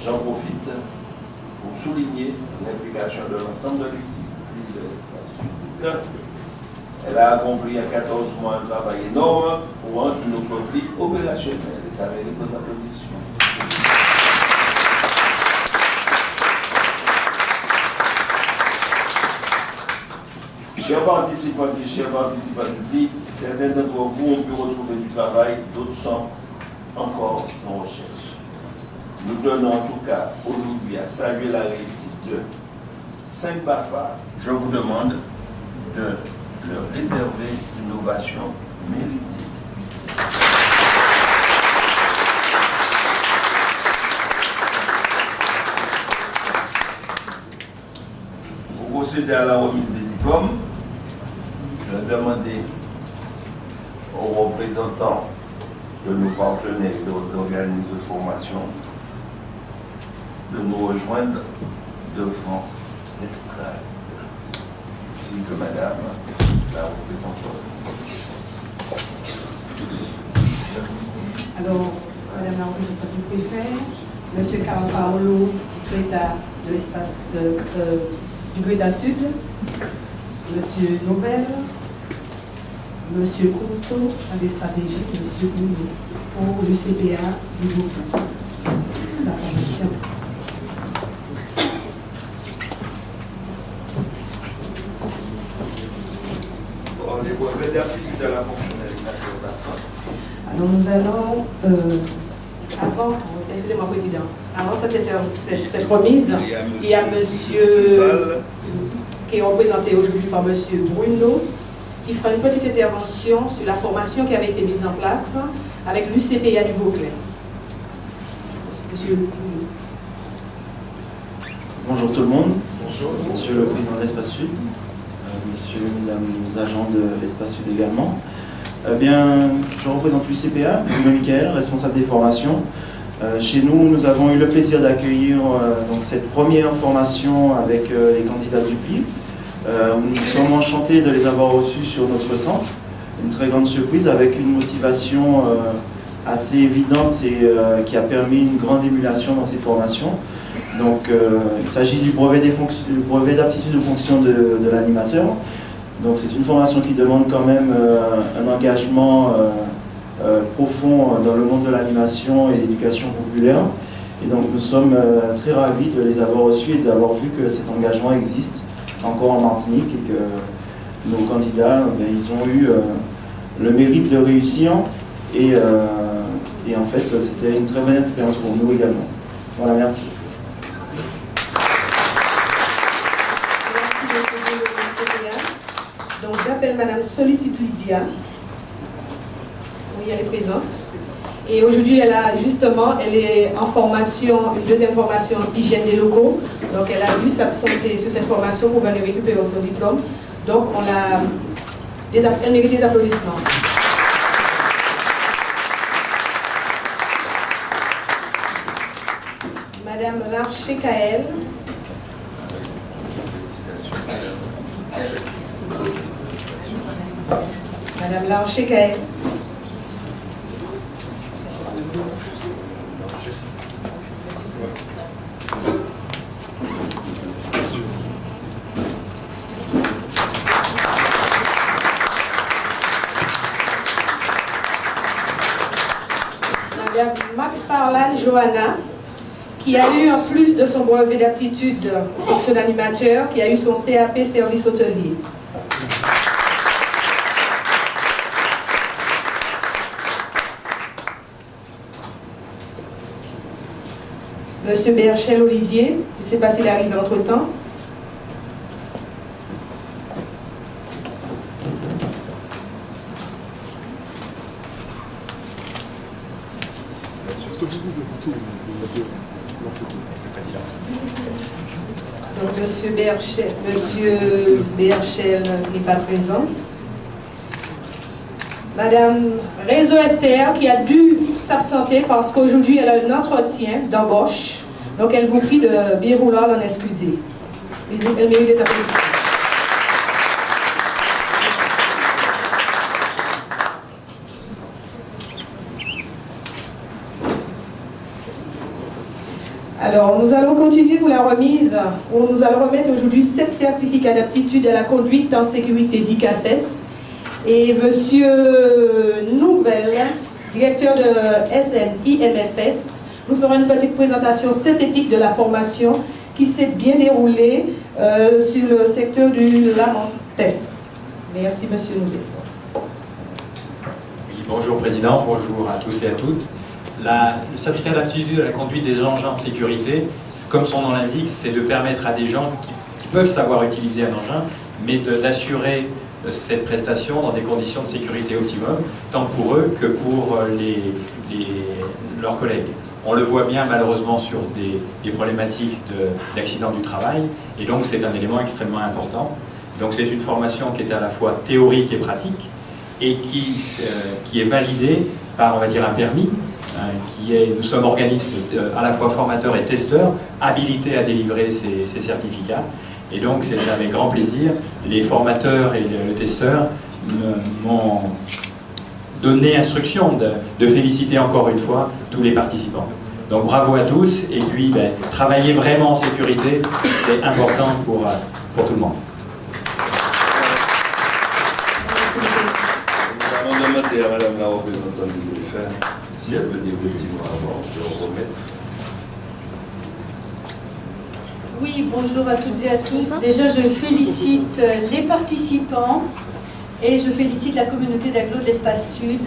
J'en profite pour souligner l'implication de l'ensemble de l'église de l'Espace Sud. Elle a accompli en 14 mois un travail énorme pour rendre notre vie opérationnelle. Et ça mérite notre applaudissement. Chers participants et chers participants publics, certains d'entre vous ont pu retrouver du travail, d'autres sont encore en recherche. Nous tenons en tout cas aujourd'hui à saluer la réussite de 5 BAFA. Je vous demande de leur réserver une ovation méritée. Pour procéder à la remise des diplômes, je vais demander aux représentants de nos partenaires et d'autres organismes de formation de nous rejoindre devant l'estrade. Ainsi que Madame la représentante. Alors, Madame la représentante du préfet, Monsieur Carlo Greta de l'espace du Greta Sud, Monsieur Novelle, Monsieur Couto, des stratégies, Monsieur Gounou, pour l'UCPA du groupe. La formation. Les brevets d'aptitude à la fonctionnalité de la France. Alors nous allons, avant, excusez-moi Président, avant cette remise, il y a Monsieur qui est représenté aujourd'hui par Monsieur Bruno, qui fera une petite intervention sur la formation qui avait été mise en place avec l'UCPA du Vauclès. Monsieur Bruno. Bonjour tout le monde. Bonjour. Monsieur le Président de l'Espace Sud, messieurs et mesdames les agents de l'Espace Sud également. Je représente l'UCPA, Bruno Michael, responsable des formations. Chez nous, nous avons eu le plaisir d'accueillir donc cette première formation avec les candidats du PIB. Nous sommes enchantés de les avoir reçus sur notre centre. Une très grande surprise avec une motivation assez évidente et qui a permis une grande émulation dans ces formations. Donc, il s'agit du brevet d'aptitude aux fonctions de l'animateur. Donc, c'est une formation qui demande quand même un engagement profond dans le monde de l'animation et l'éducation populaire. Et donc, nous sommes très ravis de les avoir reçus et d'avoir vu que cet engagement existe encore en Martinique et que nos candidats, ils ont eu le mérite de réussir. Et en fait, c'était une très bonne expérience pour nous également. Voilà, merci. Donc j'appelle Madame Solitude Lydia. Oui, elle est présente. Et aujourd'hui, elle est en formation, une deuxième formation hygiène des locaux. Donc elle a dû s'absenter sur cette formation pour venir récupérer son diplôme. Donc elle mérite des applaudissements. Madame Larché Kael. Madame Larché Kael. Madame Max Parlan Johanna, qui a eu en plus de son brevet d'aptitude fonction d'animateur, qui a eu son CAP service hôtelier. Monsieur Berchel Olivier, je ne sais pas s'il arrive entre-temps. Donc Monsieur Berchel n'est pas présent. Madame Réseau Esther, qui a dû s'absenter parce qu'aujourd'hui elle a un entretien d'embauche. Donc elle vous prie de bien vouloir l'en excuser. Elle mérite des applaudissements. Alors, nous allons continuer pour la remise, où nous allons remettre aujourd'hui 7 certificats d'aptitude à la conduite en sécurité d'ICASES. Et Monsieur Nouvel, directeur de SNIMFS, nous fera une petite présentation synthétique de la formation qui s'est bien déroulée sur le secteur du Lamentin. Merci, Monsieur Nouvel. Oui, bonjour Président, bonjour à tous et à toutes. Le certificat d'aptitude à la conduite des engins en sécurité, comme son nom l'indique, c'est de permettre à des gens qui peuvent savoir utiliser un engin, mais d'assurer cette prestation dans des conditions de sécurité optimum, tant pour eux que pour leurs collègues. On le voit bien malheureusement sur des problématiques d'accident du travail, et donc c'est un élément extrêmement important. Donc c'est une formation qui est à la fois théorique et pratique, et qui est validée par, on va dire, un permis, nous sommes organismes à la fois formateurs et testeurs, habilités à délivrer ces certificats. Et donc c'est avec grand plaisir, les formateurs et le testeur m'ont donné instruction de féliciter encore une fois tous les participants. Donc bravo à tous, et puis travailler vraiment en sécurité, c'est important pour tout le monde. Nous allons demander à Madame la représentante de le faire, si elle veut dire le petit mot avant de remettre. Oui, bonjour à toutes et à tous. Déjà, je félicite les participants et je félicite la communauté d'agglo de l'Espace Sud.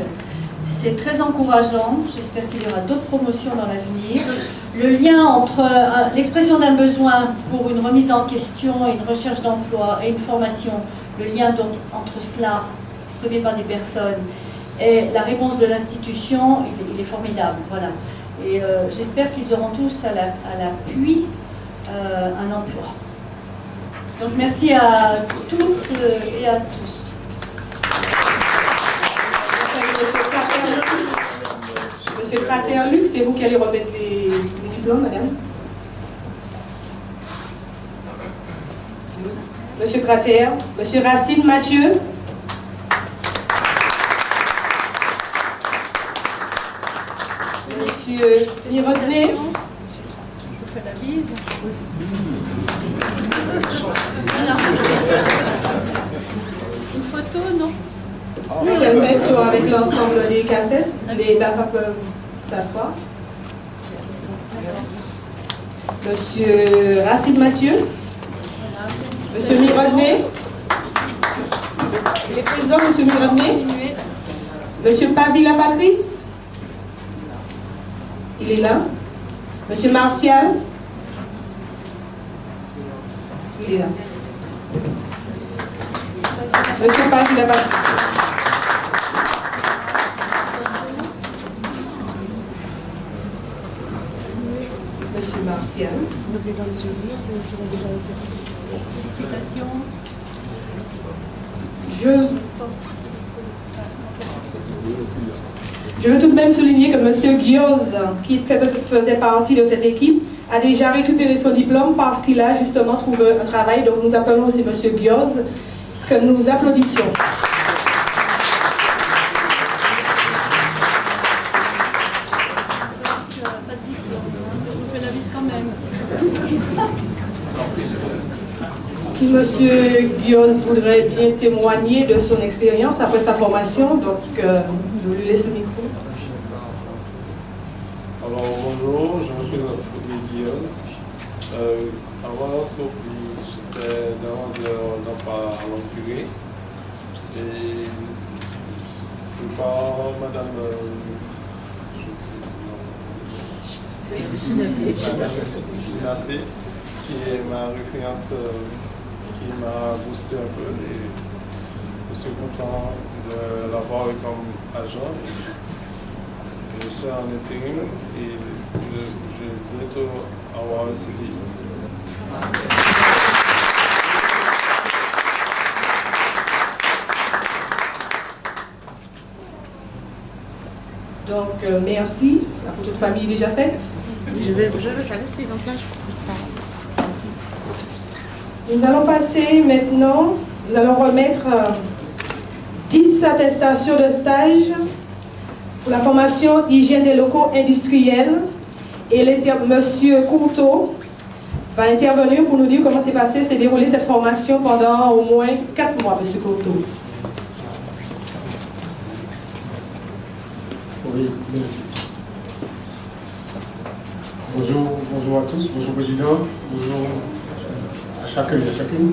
C'est très encourageant. J'espère qu'il y aura d'autres promotions dans l'avenir. Le lien entre l'expression d'un besoin pour une remise en question et une recherche d'emploi et une formation, le lien donc entre cela, exprimé par des personnes, et la réponse de l'institution, il est formidable. Voilà. Et j'espère qu'ils auront tous à l'appui un emploi. Donc merci à toutes et à tous. Monsieur Crater-Luc, c'est vous qui allez remettre les diplômes, madame. Monsieur Crater, Monsieur Racine Mathieu. Monsieur Mirodné. Je vous fais la bise. Voilà. Une photo, non? Nous allons mettre avec l'ensemble des cassettes. Les BAFA peuvent s'asseoir. Monsieur Racine Mathieu. Monsieur Mirodné. Il est présent, Monsieur Mirodné. Monsieur Pavila Patrice. Il est là. Monsieur Martial. Il est là. Monsieur Pavila Patrice. Monsieur Martial. Félicitations. Je veux tout de même souligner que M. Gioz, qui faisait partie de cette équipe, a déjà récupéré son diplôme parce qu'il a justement trouvé un travail. Donc nous appelons aussi M. Gioz, que nous applaudissions. Tu n'as pas de diplôme, hein, mais je vous fais la bise quand même. Si M. Gioz voudrait bien témoigner de son expérience après sa formation, donc je lui laisse le micro. Alors bonjour, je m'appelle Gioz. Avant l'entreprise, j'étais demandeur d'emploi à longue durée. Et c'est par Madame Ginaté, qui est ma référente, qui m'a boosté un peu. Et je suis content de l'avoir comme agent. Je suis en intérim et je vais bientôt avoir un CDI. Donc merci. La photo de famille est déjà faite. Je vais pas laisser, donc là je Nous allons passer maintenant, nous allons remettre 10 attestations de stage pour la formation hygiène des locaux industriels Et Monsieur Courteau va intervenir pour nous dire comment s'est déroulée cette formation pendant au moins 4 mois, Monsieur Courteau. Oui, merci. Bonjour à tous, bonjour Président, bonjour à chacun et à chacune.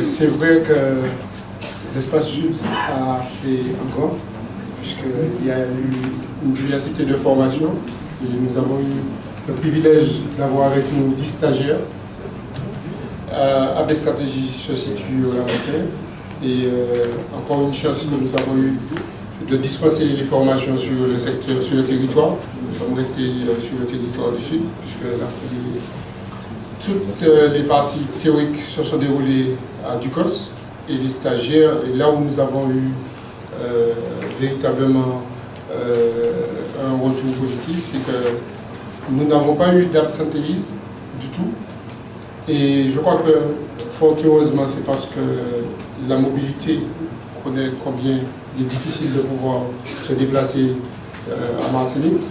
C'est vrai que l'Espace Sud a fait un grand, puisqu'il y a eu une diversité de formations et nous avons eu le privilège d'avoir avec nous 10 stagiaires. AB Stratégie se situe au Lamentaire et encore une chance que nous avons eu de dispenser les formations sur le secteur, sur le territoire. Nous sommes restés sur le territoire du Sud, puisque là, toutes les parties théoriques se sont déroulées à Ducos et les stagiaires, et là où nous avons eu véritablement un retour positif, c'est que nous n'avons pas eu d'absentéisme du tout. Et je crois que, fort heureusement, c'est parce que la mobilité, on connaît combien il est difficile de pouvoir se déplacer à Martinique.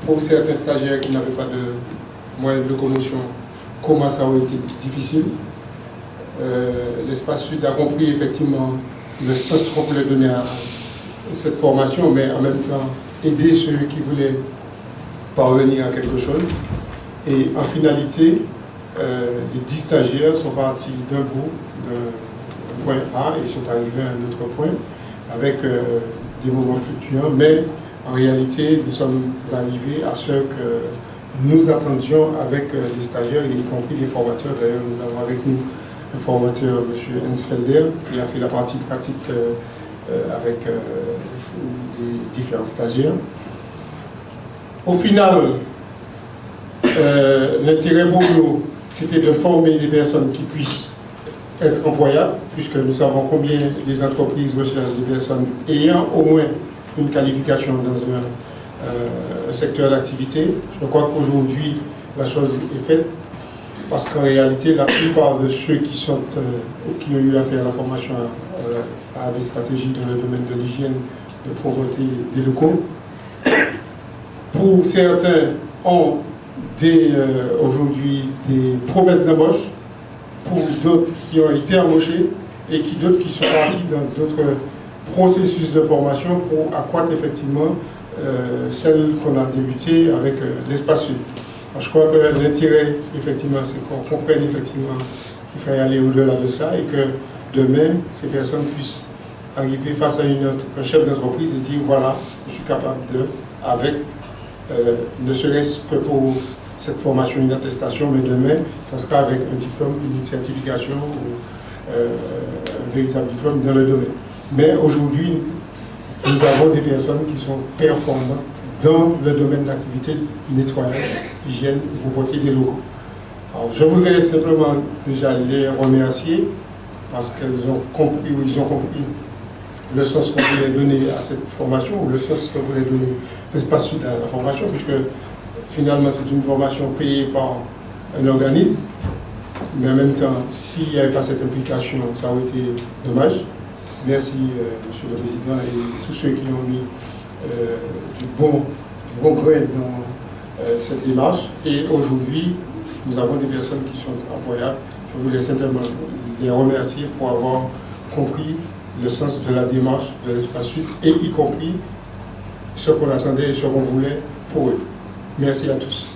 Pour certains stagiaires qui n'avaient pas de moyens de locomotion, comment ça aurait été difficile. L'Espace Sud a compris effectivement le sens qu'on voulait donner à cette formation, mais en même temps aider ceux qui voulaient parvenir à quelque chose. Et en finalité, les 10 stagiaires sont partis d'un bout, d'un point A, et sont arrivés à un autre point, avec des moments fluctuants, mais en réalité, nous sommes arrivés à ce que nous attendions avec des stagiaires, y compris des formateurs. D'ailleurs, nous avons avec nous un formateur, M. Hensfelder, qui a fait la partie pratique avec les différents stagiaires. Au final, l'intérêt pour nous, c'était de former des personnes qui puissent être employables, puisque nous savons combien les entreprises recherchent des personnes ayant au moins une qualification dans un secteur d'activité. Je crois qu'aujourd'hui, la chose est faite, parce qu'en réalité, la plupart de ceux qui ont eu à faire la formation à des stratégies dans le domaine de l'hygiène, de pauvreté des locaux, pour certains, ont aujourd'hui des promesses d'embauche, pour d'autres qui ont été embauchés et d'autres qui sont partis dans d'autres processus de formation pour accroître effectivement celle qu'on a débuté avec l'Espace Sud. Alors, je crois que l'intérêt, effectivement, c'est qu'on comprenne effectivement qu'il faut aller au-delà de ça et que demain, ces personnes puissent arriver face à un chef d'entreprise et dire voilà, je suis capable de, avec ne serait-ce que pour cette formation, une attestation, mais demain, ça sera avec un diplôme, une certification ou un véritable diplôme dans le domaine. Mais aujourd'hui, nous avons des personnes qui sont performantes dans le domaine d'activité nettoyage, hygiène, pauvreté des locaux. Alors, je voudrais simplement déjà les remercier parce qu'elles ont compris, ou ils ont compris le sens qu'on voulait donner à cette formation, ou le sens que voulait donner l'Espace Sud à la formation, puisque finalement c'est une formation payée par un organisme, mais en même temps, s'il n'y avait pas cette implication, ça aurait été dommage. Merci, Monsieur le Président, et tous ceux qui ont mis du bon grain dans cette démarche. Et aujourd'hui, nous avons des personnes qui sont employables. Je voulais simplement les remercier pour avoir compris le sens de la démarche de l'Espace Sud, et y compris ce qu'on attendait et ce qu'on voulait pour eux. Merci à tous.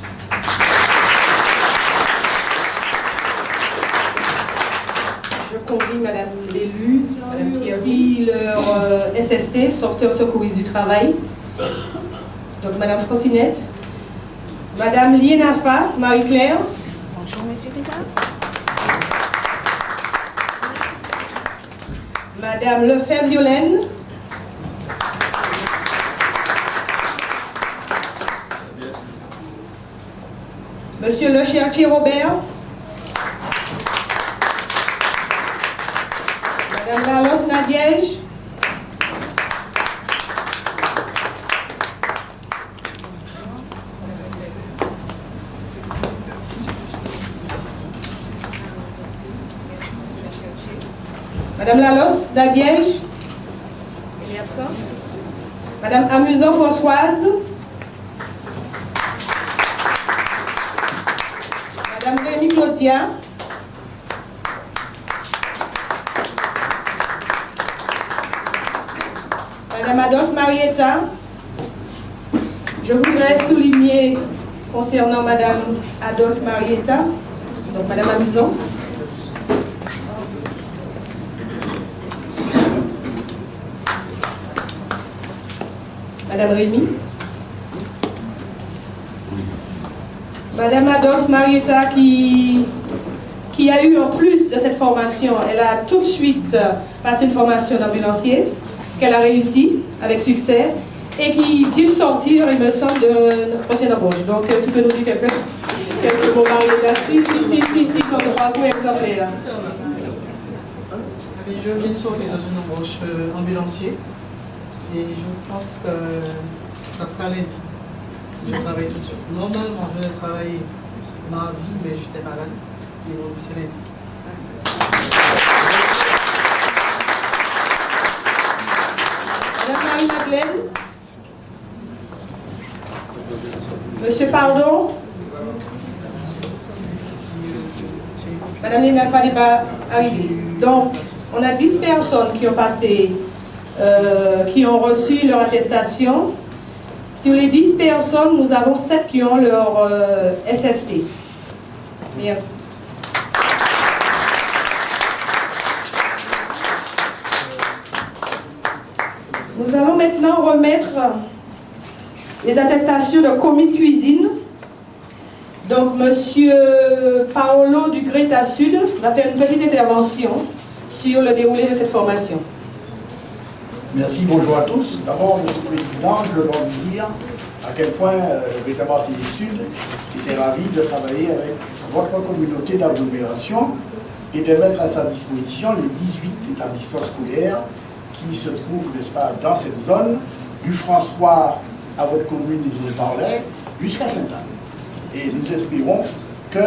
Je convie Madame l'élue, Madame Thierry, leur SST, sauveteur secouriste du travail. Donc Madame Francinette, Madame Lienafa, Marie-Claire. Bonjour, Monsieur Pétard. Madame Lefebvre-Violaine. Monsieur Le Cherchier-Robert. Madame Lalos Nadiège. Madame Lalos Nadiège. Elle est absente. Madame Amusant Françoise. Madame Rémi Claudia. Madame Adolphe Marietta. Je voudrais souligner concernant Madame Adolphe Marietta, donc Madame Amuson. Madame Rémy. Madame Adolphe Marietta qui a eu en plus de cette formation, elle a tout de suite passé une formation d'ambulancier, qu'elle a réussi avec succès, et qui vient de sortir, il me semble, de prochaine embauche. Donc, tu peux nous dire quelques mots, Marietta? Si, notre parcours exemplaire. Je viens de sortir dans une embauche ambulancier, et je pense que ça sera lundi. Je travaille tout de suite. Normalement, je vais travailler mardi, mais j'étais malade. Ils m'ont dit c'est lundi. Madame Marie-Madeleine. Monsieur Pardon. Madame Léna n'est pas arrivée. Donc, on a 10 personnes qui ont passé, qui ont reçu leur attestation. Sur les 10 personnes, nous avons 7 qui ont leur SST. Merci. Nous allons maintenant remettre les attestations de commis de cuisine. Donc, Monsieur Paolo du Greta Sud va faire une petite intervention sur le déroulé de cette formation. Merci, bonjour à tous. D'abord, Monsieur le Président, je veux vous dire à quel point le Greta Martinique Sud était ravi de travailler avec votre communauté d'agglomération et de mettre à sa disposition les 18 établissements scolaires qui se trouvent, n'est-ce pas, dans cette zone, du François à votre commune des Îles-Barlets jusqu'à Sainte-Anne. Et nous espérons que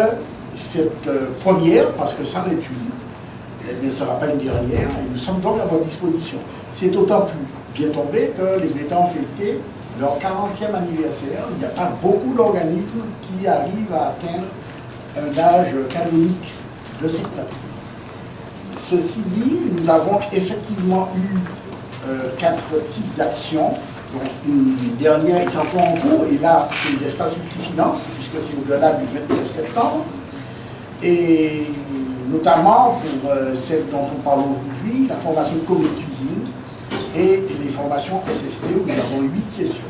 cette première, parce que c'en est une, ne sera pas une dernière, et nous sommes donc à votre disposition. C'est d'autant plus bien tombé que les Brétans ont fêté leur 40e anniversaire. Il n'y a pas beaucoup d'organismes qui arrivent à atteindre un âge canonique de cette nature. Ceci dit, nous avons effectivement eu 4 types d'actions, dont une dernière est encore en cours, et là, c'est l'espace qui finance, puisque c'est au-delà du 29 septembre, et notamment pour celle dont on parle aujourd'hui, la formation de commis de cuisine et les formations SST, où nous avons 8 sessions,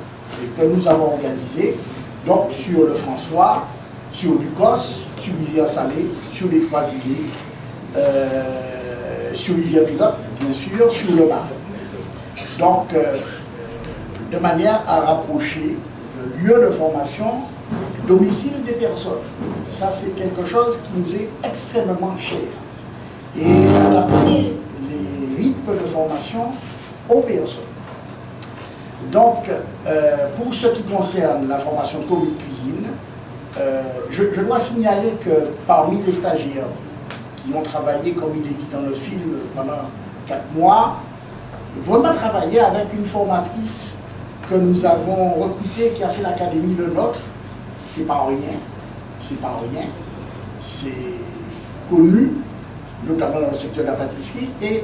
et que nous avons organisées, donc sur le François, sur Ducos, sur Rivière-Salée, sur les 3 îlets, sur Rivière-Pilote, bien sûr, sur le Marais. Donc, de manière à rapprocher le lieu de formation du domicile des personnes. Ça, c'est quelque chose qui nous est extrêmement cher. Et adapter les rythmes de formation aux personnes. Donc, pour ce qui concerne la formation de commis de cuisine, je dois signaler que parmi les stagiaires qui ont travaillé, comme il est dit dans le film, pendant 4 mois, vraiment travaillé avec une formatrice que nous avons recrutée, qui a fait l'académie Le Nôtre. C'est pas rien, c'est pas rien, c'est connu, notamment dans le secteur de la pâtisserie, et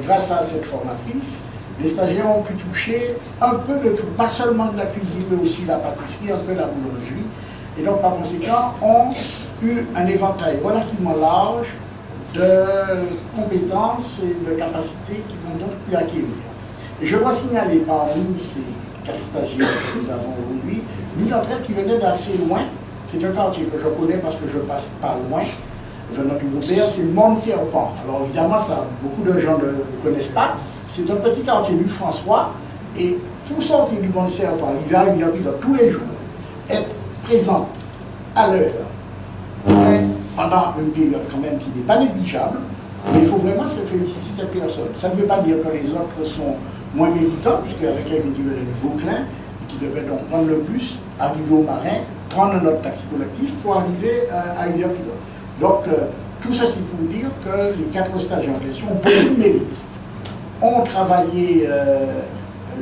grâce à cette formatrice, les stagiaires ont pu toucher un peu de tout, pas seulement de la cuisine, mais aussi de la pâtisserie, un peu de la boulangerie, et donc par conséquent ont eu un éventail relativement large de compétences et de capacités qu'ils ont donc pu acquérir. Et je dois signaler parmi ces 4 stagiaires que nous avons aujourd'hui, l'une d'entre elles qui venait d'assez loin, c'est un quartier que je connais parce que je passe pas loin, venant du Robert, c'est Mont-Serpent. Alors évidemment, ça, beaucoup de gens ne connaissent pas. C'est un petit quartier du François, et pour sortir du Mont-Serpent, l'hiver, tous les jours, être présent à l'heure, pendant une période quand même qui n'est pas négligeable, mais il faut vraiment se féliciter cette personne. Ça ne veut pas dire que les autres sont moins méritants, puisque avec elle, qui venait de Vauclin, et qui devait donc prendre le bus, arriver au Marin, prendre notre taxi collectif pour arriver à Rivière-Pilote. Donc, tout ceci pour dire que les 4 stagiaires en question ont beaucoup de mérite. Ont travaillé,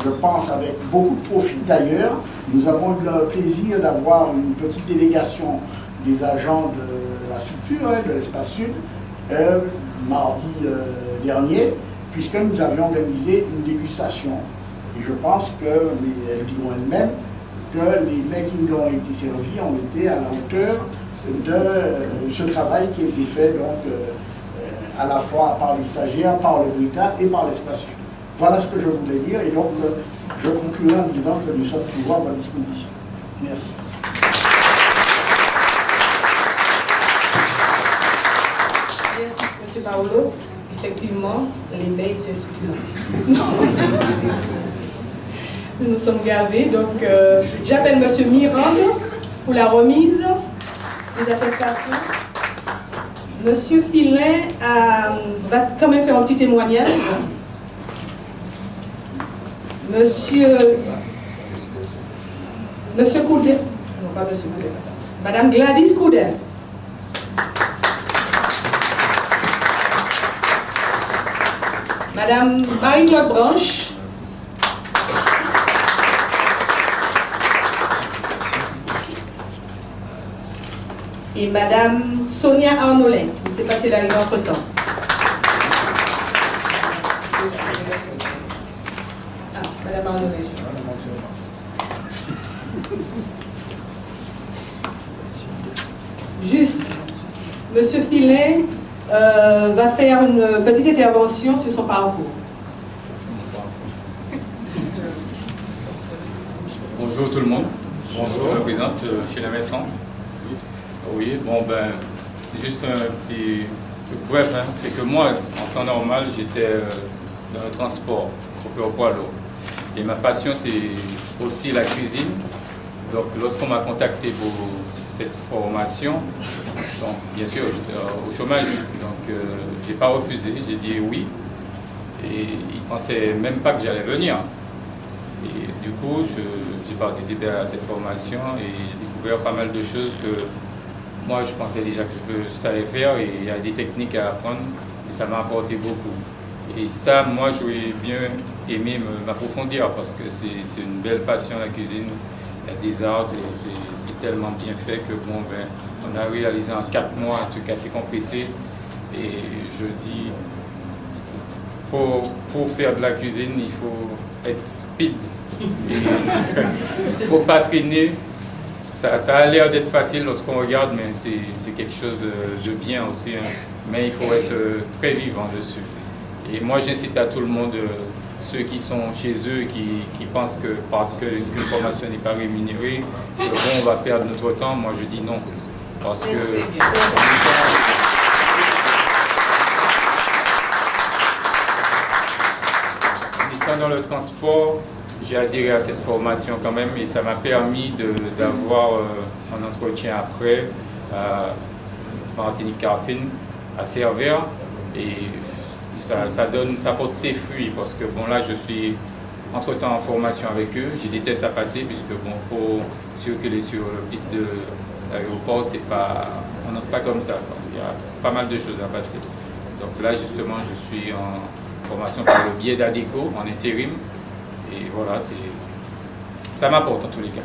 je pense, avec beaucoup de profit d'ailleurs. Nous avons eu le plaisir d'avoir une petite délégation des agents de la structure, de l'Espace Sud, mardi dernier, puisque nous avions organisé une dégustation. Et je pense que, mais elles diront elles-mêmes, que les mets qui nous ont été servis ont été à la hauteur de ce travail qui a été fait donc, à la fois par les stagiaires, par le Brita et par l'Espace Sud. Voilà ce que je voulais dire et donc je conclurai en disant que nous sommes toujours à votre disposition. Merci. Merci, M. Paolo. Effectivement, les baies étaient succulents. Nous sommes gavés, donc j'appelle M. Mirande pour la remise des attestations. M. Filin va quand même faire un petit témoignage. Monsieur Coudet, non pas M. Coudet, Madame Gladys Coudet. Madame Marie-Claude Branche. Et Madame Sonia Arnolin. Je ne sais pas si elle arrive entre-temps. Ah, Madame Arnolin. Juste, Monsieur Filin va faire une petite intervention sur son parcours. Bonjour tout le monde. Bonjour. Je me présente Filin Vincent. Oui, bon ben, juste un petit truc bref, hein. C'est que moi, en temps normal, j'étais dans le transport, chauffeur poids lourd. Et ma passion, c'est aussi la cuisine. Donc, lorsqu'on m'a contacté pour cette formation, donc, bien sûr, j'étais au chômage, donc je n'ai pas refusé, j'ai dit oui. Et ils ne pensaient même pas que j'allais venir. Et du coup, j'ai participé à cette formation et j'ai découvert pas mal de choses que moi, je pensais déjà que je savais faire et il y a des techniques à apprendre et ça m'a apporté beaucoup. Et ça, moi, j'aurais bien aimé m'approfondir parce que c'est une belle passion, la cuisine. Il y a des arts, c'est tellement bien fait que bon, ben, on a réalisé en 4 mois un truc assez compressé. Et je dis, pour faire de la cuisine, il faut être speed. Il ne faut pas traîner. Ça a l'air d'être facile lorsqu'on regarde, mais c'est quelque chose de bien aussi. Hein. Mais il faut être très vivant dessus. Et moi, j'incite à tout le monde, ceux qui sont chez eux, qui pensent que parce qu'une formation n'est pas rémunérée, bon, on va perdre notre temps. Moi, je dis non. Parce que étant dans le transport, j'ai adhéré à cette formation quand même et ça m'a permis d'avoir un entretien après à Martinique-Cartine, à Servère. Et ça porte ses fruits parce que bon là je suis entre-temps en formation avec eux. J'ai des tests à passer puisque bon, pour circuler sur la piste de l'aéroport, on n'a pas comme ça. Il y a pas mal de choses à passer. Donc là justement je suis en formation par le biais d'ADECO en intérim. Et voilà, ça m'apporte en tous les cas.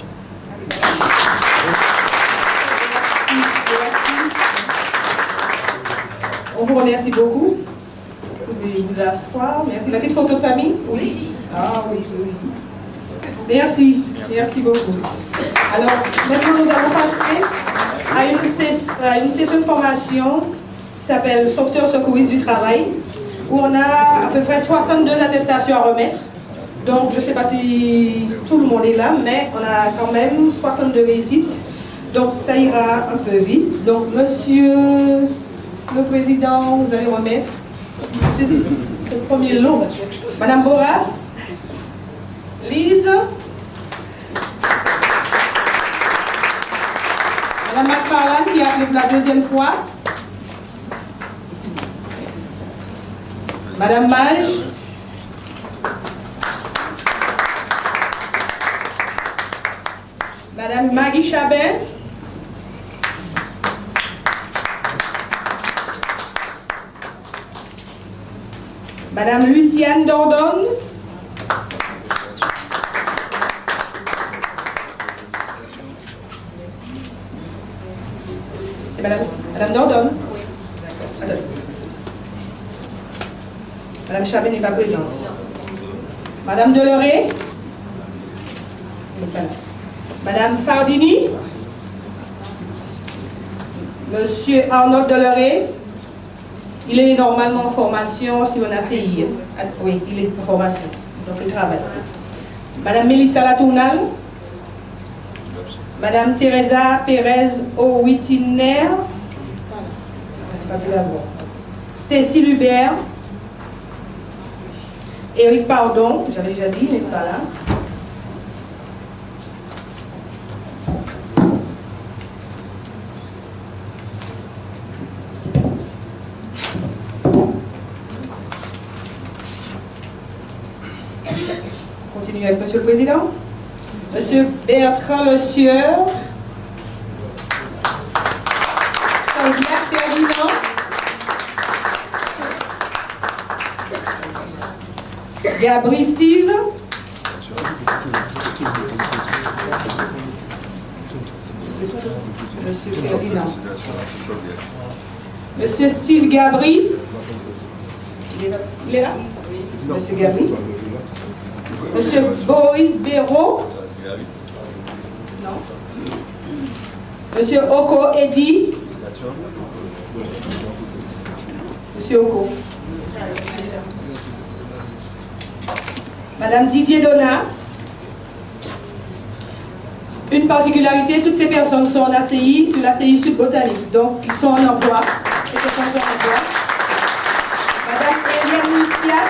On vous remercie beaucoup. Vous pouvez vous asseoir. Merci. La petite photo de famille? Oui. Ah oui, oui. Merci. Merci beaucoup. Alors, maintenant nous allons passer à une session de formation qui s'appelle Sauveteur secouriste du travail, où on a à peu près 62 attestations à remettre. Donc, je ne sais pas si tout le monde est là, mais on a quand même 62 réussites. Donc, ça ira un peu vite. Donc, monsieur le président, vous allez remettre. C'est le premier lot. Madame Boras, Lise, Madame McFarlane qui a appelé pour la deuxième fois, Madame Mage, Madame Maggie Chabin, Madame Luciane Dordonne, C'est Madame Dordogne? Oui. Attends. Madame Chabet n'est pas présente. Madame Deloré? Madame Fardini? Monsieur Arnaud Deloré? Il est normalement en formation sur un ACI. Oui, il est en formation. Donc il travaille. Madame Mélissa Latournal? Madame Teresa Pérez Owitiner? Pas pu la voir. Stacy Lubert? Éric Pardon, j'avais déjà dit, il n'est pas là. Continue avec Monsieur le Président. Monsieur Bertrand Le Sieur. Saint-Pierre Ferdinand. Gabri Steve. Monsieur Ferdinand. Monsieur Steve Gabri. Il est là? Monsieur Gabri. Monsieur Boris Béraud. Non. Monsieur Oko Eddy. Monsieur Oko. Madame Didier Donat. Une particularité, toutes ces personnes sont en ACI, sur l'ACI Sud Botanique, donc ils sont en emploi. Ces personnes sont en emploi. Madame Eliane Luciat.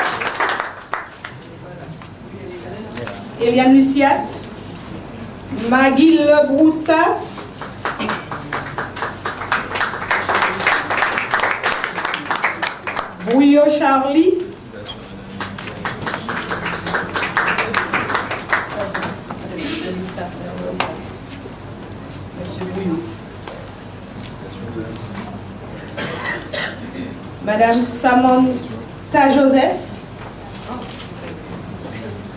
Eliane Luciat. Maggie Lebroussa. Bouillot Charlie. Monsieur Bouillot. Madame Samantha Joseph.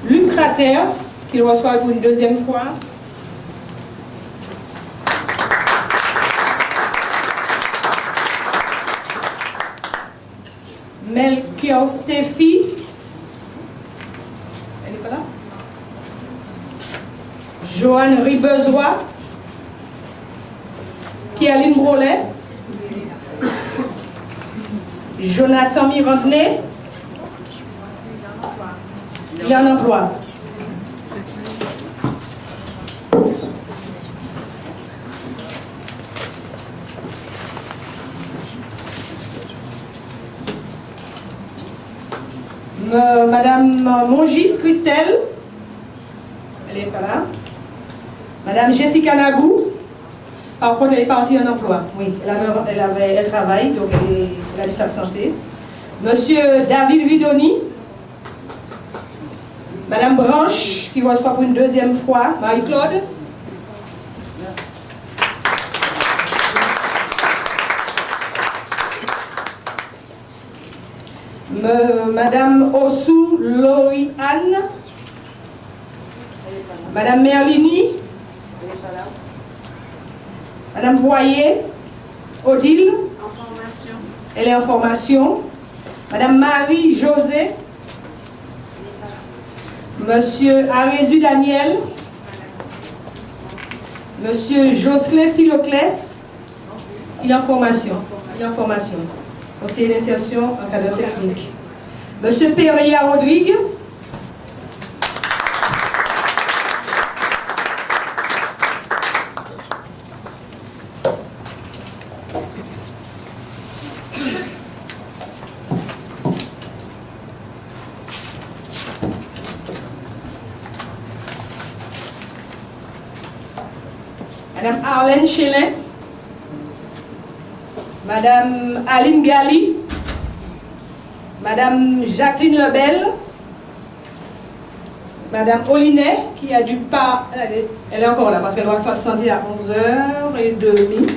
Luc Crater, qu'il reçoit pour une deuxième fois. Melchior Steffi. Elle n'est pas là. Joanne Ribezois. Kialine Brolet. Jonathan Mirandenay. Il y a un emploi. Madame Mongis Christelle, elle n'est pas là. Madame Jessica Nagou, par contre elle est partie en emploi. Oui, elle travaille, donc elle a dû s'absenter. Monsieur David Vidoni. Madame Branche, qui reçoit pour une deuxième fois. Marie-Claude. Madame Ossou Loï-Anne. Madame Merlini. Madame Voyer. Odile. En formation. Elle est en formation. Madame Marie-José. Monsieur Arézu Daniel. Monsieur Jocelyn Philoclès. Il est en formation. Il est en formation. Conseiller d'insertion en cadre technique. Monsieur Peria Rodrigue. Madame Arlène Chélin. Madame Aline Gali. Madame Jacqueline Lebel. Madame Olinet, qui a dû pas... Elle est encore là, parce qu'elle doit s'absenter à 11h30.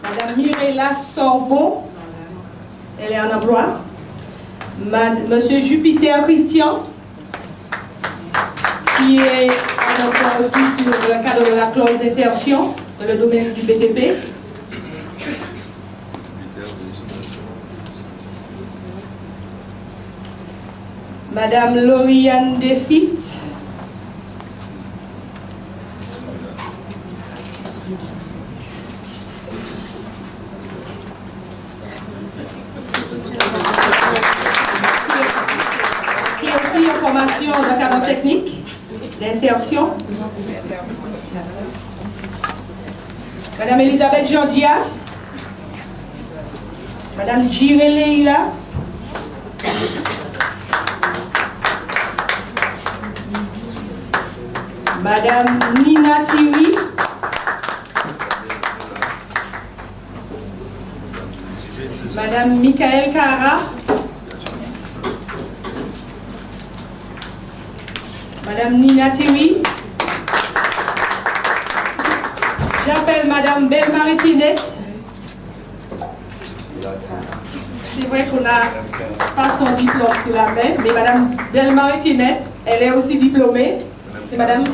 Madame Mirella Sorbon. Elle est en emploi. Monsieur Jupiter Christian, qui est un point aussi sur le cadre de la clause d'insertion dans le domaine du BTP. Madame Lauriane Defitte. Qui a aussi une formation de cadre technique d'insertion. Madame Elisabeth Jordia. Madame Jiré Leila. Madame Nina Thierry. Madame Michael Cara. Madame Nina Thierry. J'appelle Madame Belle-Marie-Tinette. C'est vrai qu'on n'a pas son diplôme sous la main, mais Madame Belle-Marie-Tinette, elle est aussi diplômée. C'est Madame.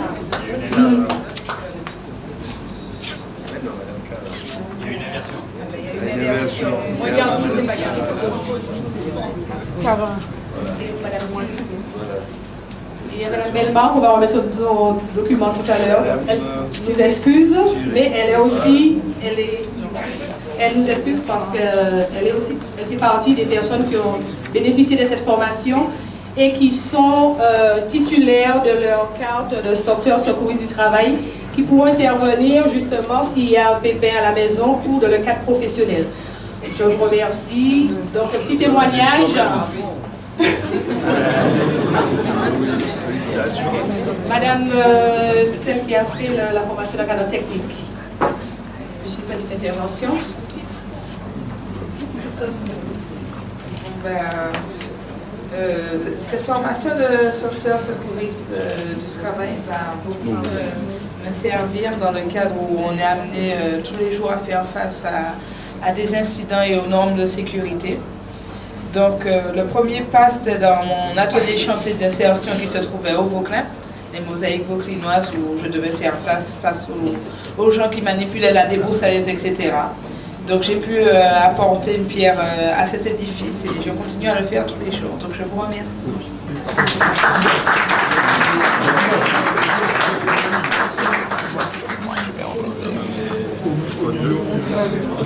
Il y a une inversion. Regarde, je ne sais pas, il y a et Madame Bellemare, on va remettre son document tout à l'heure. Elle nous excuse, mais elle est aussi, elle nous excuse parce qu'elle fait partie des personnes qui ont bénéficié de cette formation et qui sont titulaires de leur carte de sauveteur secouriste du travail, qui pourront intervenir justement s'il y a un pépin à la maison ou dans le cadre professionnel. Je vous remercie. Donc, un petit témoignage. Madame, celle qui a fait la formation de cadre technique. J'ai une petite intervention. Cette formation de sauveteur secouriste du travail va beaucoup me servir dans le cadre où on est amené tous les jours à faire face à des incidents et aux normes de sécurité. Donc le premier pas, c'était dans mon atelier chantier d'insertion qui se trouvait au Vauclin, les mosaïques vauclinoises, où je devais faire face aux gens qui manipulaient la débroussailleuse, etc. Donc j'ai pu apporter une pierre à cet édifice et je continue à le faire tous les jours. Donc je vous remercie.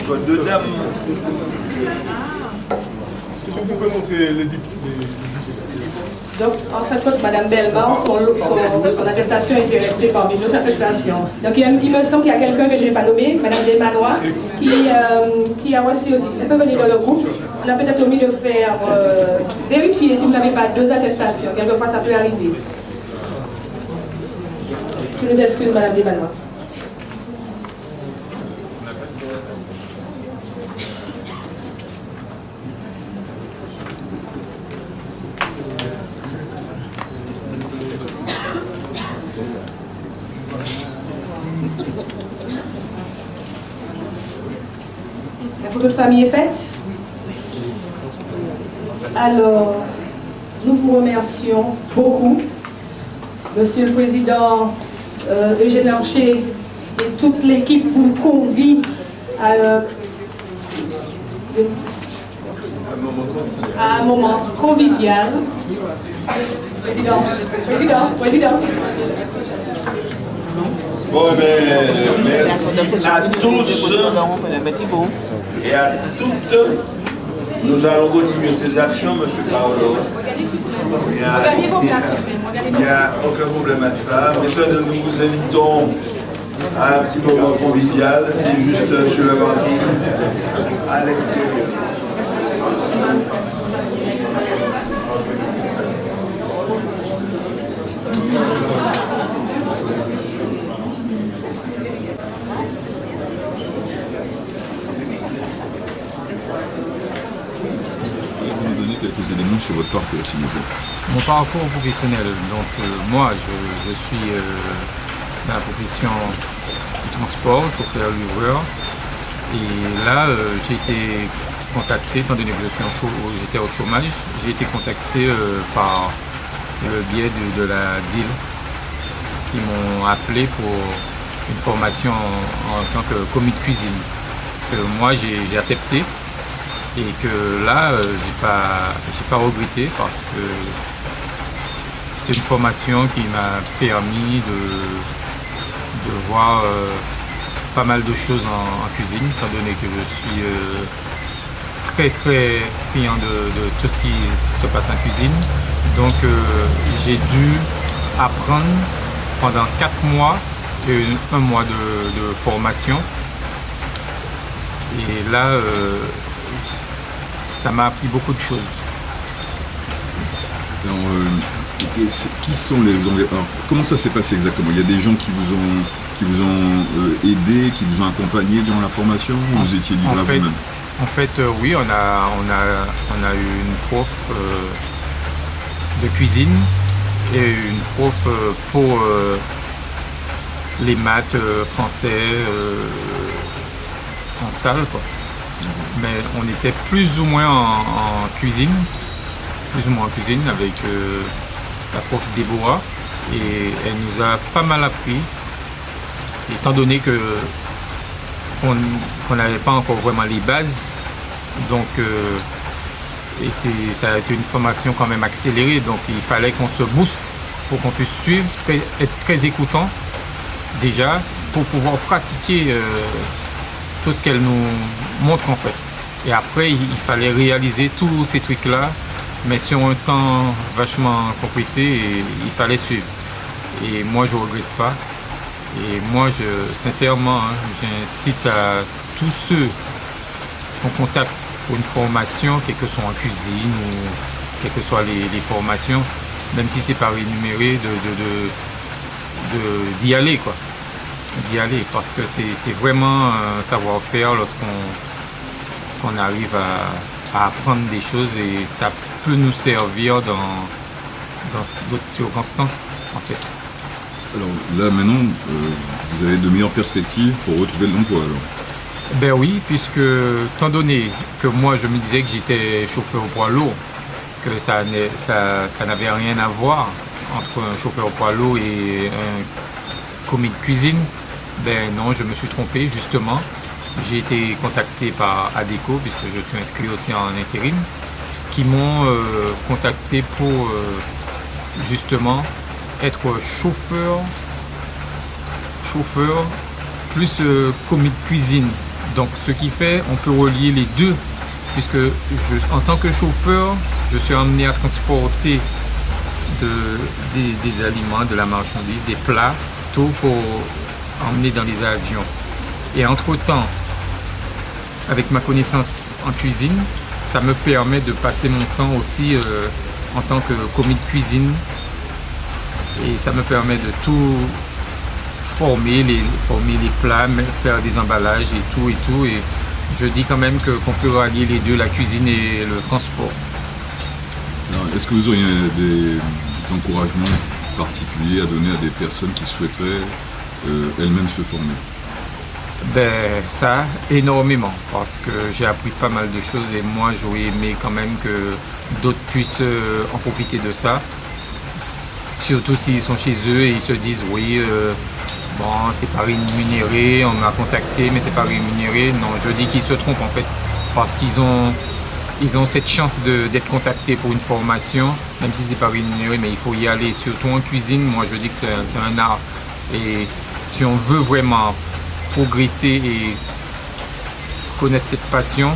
Soit deux dames. Vous pouvez montrer les diplômes. Donc, en fait, Mme Bellemare, son attestation a été restée parmi d'autres attestations. Donc, il me semble qu'il y a quelqu'un que je n'ai pas nommé, Mme Desmanois, qui a reçu aussi. Elle peut venir dans le groupe. On a peut-être omis de faire vérifier si vous n'avez pas deux attestations. Quelquefois, ça peut arriver. Je nous excuse, Mme Desmanois. La photo de famille est faite. Alors, nous vous remercions beaucoup. Monsieur le Président Eugène Larcher et toute l'équipe vous convie à un moment convivial. Président. Bon, merci à tous et à toutes. Nous allons continuer ces actions, M. Paolo. Il n'y a aucun problème à cela. Maintenant, nous vous invitons à un petit moment convivial. C'est juste sur le parking à l'extérieur. Quelques éléments sur votre parcours, s'il vous plaît. Mon parcours professionnel, donc moi je suis dans la profession du transport, chauffeur-livreur, et là j'ai été contacté, étant donné que j'étais au chômage, j'ai été contacté par le biais de la DIL qui m'ont appelé pour une formation en tant que commis de cuisine. Que moi j'ai accepté et que là j'ai pas regretté parce que c'est une formation qui m'a permis de voir pas mal de choses en cuisine, étant donné que je suis très friand de tout ce qui se passe en cuisine. Donc j'ai dû apprendre pendant 4 mois et 1 mois de formation. Et là, ça m'a appris beaucoup de choses. Alors, qui sont les... Alors, comment ça s'est passé exactement? Il y a des gens qui vous ont aidé, qui vous ont accompagné durant la formation, ou vous étiez livré à vous-même? En fait, oui, on a eu une prof de cuisine et une prof pour les maths, français, en salle, quoi. Mais on était plus ou moins en cuisine, avec la prof Déborah, et elle nous a pas mal appris, étant donné qu'on n'avait pas encore vraiment les bases. Donc et ça a été une formation quand même accélérée, donc il fallait qu'on se booste pour qu'on puisse suivre, être très écoutant déjà, pour pouvoir pratiquer tout ce qu'elle nous montre en fait. Et après, il fallait réaliser tous ces trucs-là, mais sur un temps vachement compressé, et il fallait suivre. Et moi, je ne regrette pas. Et moi, sincèrement, j'incite à tous ceux qu'on contacte pour une formation, quelle que soit en cuisine ou quelles que soient les formations, même si c'est pas rémunéré, d'y aller, quoi. D'y aller, parce que c'est vraiment un savoir-faire lorsqu'on arrive à apprendre des choses, et ça peut nous servir dans d'autres circonstances, en fait. Alors là, maintenant, vous avez de meilleures perspectives pour retrouver de l'emploi, alors? Ben oui, puisque, étant donné que moi, je me disais que j'étais chauffeur au poids lourd, que ça n'avait rien à voir entre un chauffeur au poids lourd et un commis de cuisine, ben non, je me suis trompé, justement. J'ai été contacté par ADECO, puisque je suis inscrit aussi en intérim, qui m'ont contacté pour justement être chauffeur plus commis de cuisine. Donc ce qui fait, on peut relier les deux, puisque en tant que chauffeur, je suis amené à transporter des aliments, de la marchandise, des plats, tout pour emmener dans les avions. Et entre-temps, avec ma connaissance en cuisine, ça me permet de passer mon temps aussi en tant que commis de cuisine. Et ça me permet de tout former les plats, faire des emballages et tout. Et je dis quand même qu'on peut rallier les deux, la cuisine et le transport. Est-ce que vous auriez des encouragements particuliers à donner à des personnes qui souhaiteraient elles-mêmes se former? Ben ça, énormément, parce que j'ai appris pas mal de choses, et moi j'aurais aimé quand même que d'autres puissent en profiter de ça. Surtout s'ils sont chez eux et ils se disent oui, bon, c'est pas rémunéré, on m'a contacté mais c'est pas rémunéré. Non, je dis qu'ils se trompent en fait, parce qu'ils ont cette chance d'être contactés pour une formation, même si c'est pas rémunéré, mais il faut y aller. Surtout en cuisine, moi je dis que c'est un art, et si on veut vraiment progresser et connaître cette passion,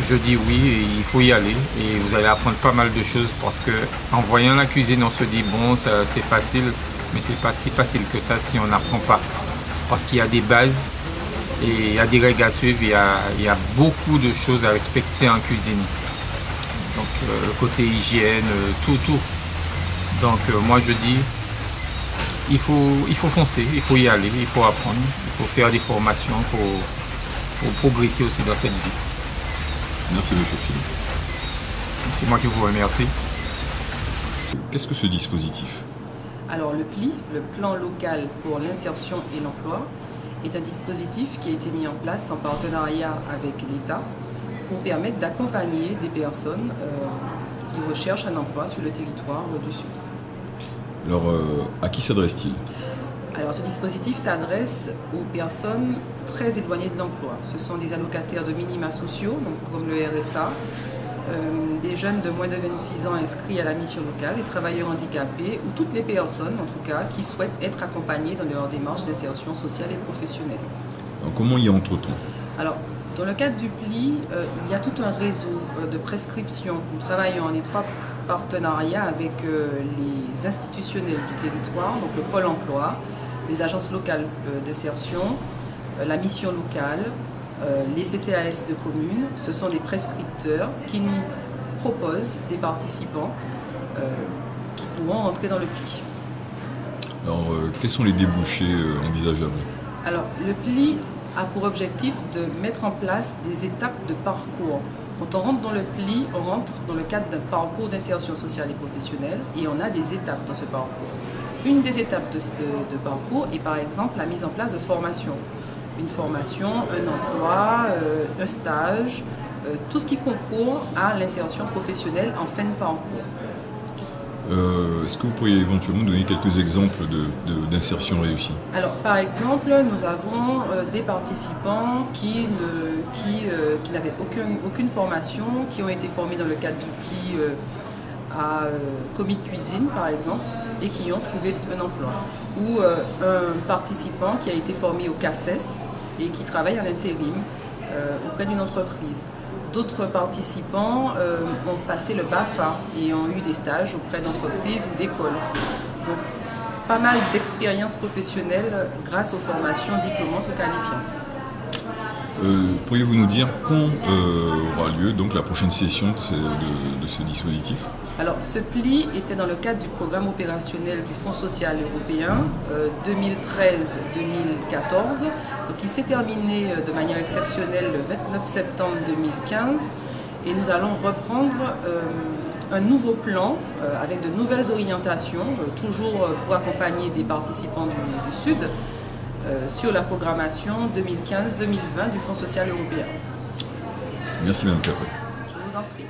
je dis oui, il faut y aller, et vous allez apprendre pas mal de choses, parce que en voyant la cuisine, on se dit bon, c'est facile, mais c'est pas si facile que ça si on n'apprend pas, parce qu'il y a des bases et il y a des règles à suivre, il y a beaucoup de choses à respecter en cuisine. Donc le côté hygiène, tout. Donc moi je dis, il faut foncer, il faut y aller, il faut apprendre, il faut faire des formations pour progresser aussi dans cette vie. Merci M. Philippe. C'est moi qui vous remercie. Qu'est-ce que ce dispositif? Alors le PLI, le plan local pour l'insertion et l'emploi, est un dispositif qui a été mis en place en partenariat avec l'État pour permettre d'accompagner des personnes qui recherchent un emploi sur le territoire du Sud. Alors, à qui s'adresse-t-il? Alors ce dispositif s'adresse aux personnes très éloignées de l'emploi. Ce sont des allocataires de minima sociaux, donc comme le RSA, des jeunes de moins de 26 ans inscrits à la mission locale, les travailleurs handicapés ou toutes les personnes en tout cas qui souhaitent être accompagnées dans leur démarche d'insertion sociale et professionnelle. Alors, comment y entre-t-on? Alors, dans le cadre du PLI, il y a tout un réseau de prescription. Nous travaillons en étroit partenariat avec les institutionnels du territoire, donc le Pôle emploi, les agences locales d'insertion, la mission locale, les CCAS de communes. Ce sont des prescripteurs qui nous proposent des participants qui pourront entrer dans le PLI. Alors, quels sont les débouchés envisageables? Alors, le PLI a pour objectif de mettre en place des étapes de parcours. Quand on rentre dans le PLI, on rentre dans le cadre d'un parcours d'insertion sociale et professionnelle et on a des étapes dans ce parcours. Une des étapes de parcours est par exemple la mise en place de formation. Une formation, un emploi, un stage, tout ce qui concourt à l'insertion professionnelle en fin de parcours. Est-ce que vous pourriez éventuellement donner quelques exemples d'insertion réussie? Alors, par exemple, nous avons des participants qui n'avaient aucune formation, qui ont été formés dans le cadre du PLI à commis de cuisine, par exemple, et qui ont trouvé un emploi. Ou un participant qui a été formé au CACES et qui travaille en intérim auprès d'une entreprise. D'autres participants ont passé le BAFA et ont eu des stages auprès d'entreprises ou d'écoles. Donc, pas mal d'expériences professionnelles grâce aux formations diplômantes ou qualifiantes. Pourriez-vous nous dire quand aura lieu donc la prochaine session de ce dispositif? Alors, ce PLI était dans le cadre du programme opérationnel du Fonds social européen 2013-2014. Donc, il s'est terminé de manière exceptionnelle le 29 septembre 2015 et nous allons reprendre un nouveau plan avec de nouvelles orientations, toujours pour accompagner des participants du Sud sur la programmation 2015-2020 du Fonds social européen. Merci Mme Capet. Je vous en prie.